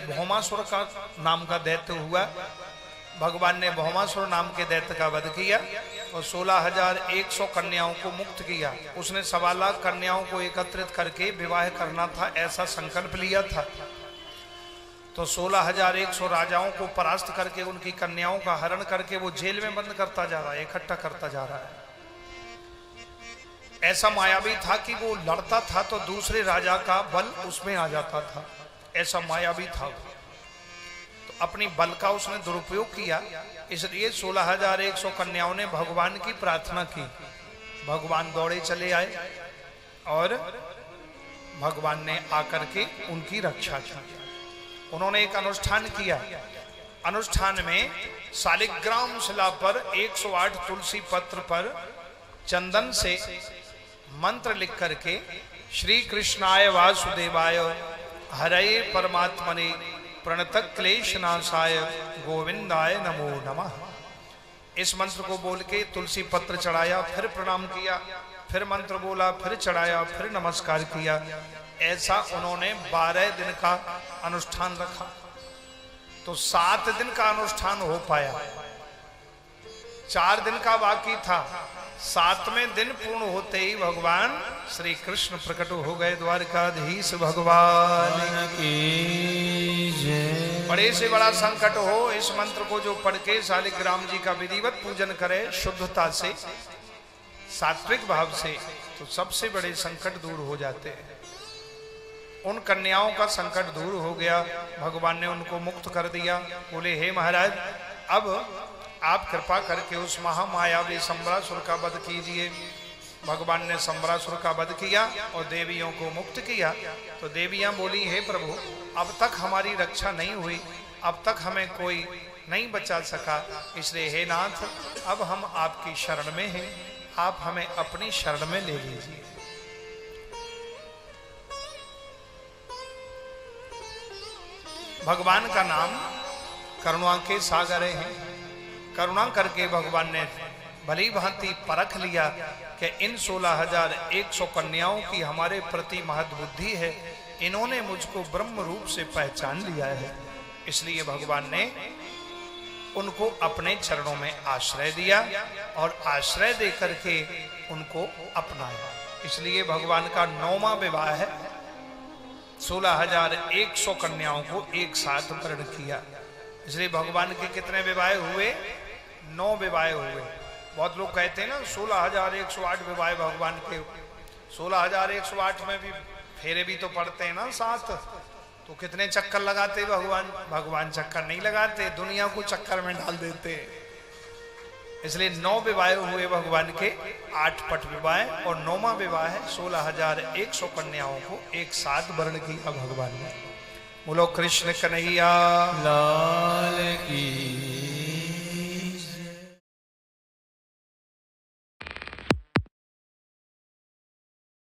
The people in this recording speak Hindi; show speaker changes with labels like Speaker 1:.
Speaker 1: भौमासुर का नाम का दैत्य हुआ। भगवान ने भौमासुर नाम के दैत्य का वध किया और 16,100 कन्याओं को मुक्त किया। उसने 1.25 लाख कन्याओं को एकत्रित करके विवाह करना था, ऐसा संकल्प लिया था। तो 16,100 राजाओं को परास्त करके उनकी कन्याओं का हरण करके वो जेल में बंद करता जा रहा है, इकट्ठा करता जा रहा है। ऐसा मायावी था कि वो लड़ता था तो दूसरे राजा का बल उसमें आ जाता था, ऐसा मायावी था। तो अपनी बल का उसने दुरुपयोग किया, इसलिए 16,100 कन्याओं ने भगवान की प्रार्थना की। भगवान दौड़े चले आए और भगवान ने आकर के उनकी रक्षा की। उन्होंने एक अनुष्ठान किया। अनुष्ठान में शालिग्राम शिला पर 108 तुलसी पत्र पर चंदन से मंत्र लिख करके श्री कृष्णाय वासुदेवाय हरये परमात्मने प्रणत क्लेश नाशाय गोविंदाय नमो नमः, इस मंत्र को बोल के तुलसी पत्र चढ़ाया, फिर प्रणाम किया, फिर मंत्र बोला, फिर चढ़ाया, फिर नमस्कार किया। ऐसा उन्होंने 12 दिन का अनुष्ठान रखा। तो 7 दिन का अनुष्ठान हो पाया, 4 दिन का बाकी था। 7वें दिन पूर्ण होते ही भगवान श्री कृष्ण प्रकट हो गए। द्वारकाधीश भगवान की जय। बड़े से बड़ा संकट हो, इस मंत्र को जो पढ़ के शालिग्राम जी का विधिवत पूजन करे शुद्धता से, सात्विक भाव से, तो सबसे बड़े संकट दूर हो जाते हैं। उन कन्याओं का संकट दूर हो गया, भगवान ने उनको मुक्त कर दिया। बोले हे महाराज, अब आप कृपा करके उस महामायावी सम्रासुर का वध कीजिए। भगवान ने सम्रासुर का वध किया और देवियों को मुक्त किया। तो देवियां बोली हे प्रभु, अब तक हमारी रक्षा नहीं हुई, अब तक हमें कोई नहीं बचा सका, इसलिए हे नाथ, अब हम आपकी शरण में हैं, आप हमें अपनी शरण में ले लीजिए। भगवान का नाम करुणा के सागर है। करुणा करके भगवान ने भली भांति परख लिया कि इन 16,100 कन्याओं की हमारे प्रति महद बुद्धि है, इन्होंने मुझको ब्रह्म रूप से पहचान लिया है। इसलिए भगवान ने उनको अपने चरणों में आश्रय दिया और आश्रय दे करके उनको अपनाया। इसलिए भगवान का 9वां विवाह है। 16,100 कन्याओं को एक साथ वर्ण किया। इसलिए भगवान के कितने विवाह हुए? 9 विवाह हुए। बहुत लोग कहते हैं ना 16,108 विवाह भगवान के। 16,108 में भी फेरे भी तो पड़ते हैं ना 7, तो कितने चक्कर लगाते भगवान? भगवान चक्कर नहीं लगाते, दुनिया को चक्कर में डाल देते। इसलिए 9 विवाह हुए भगवान के, 8 पट विवाह और 9वां विवाह है। 16,100 कन्याओं को एक साथ वर्ण किया भगवान ने। बोलो कृष्ण कन्हैया लाल की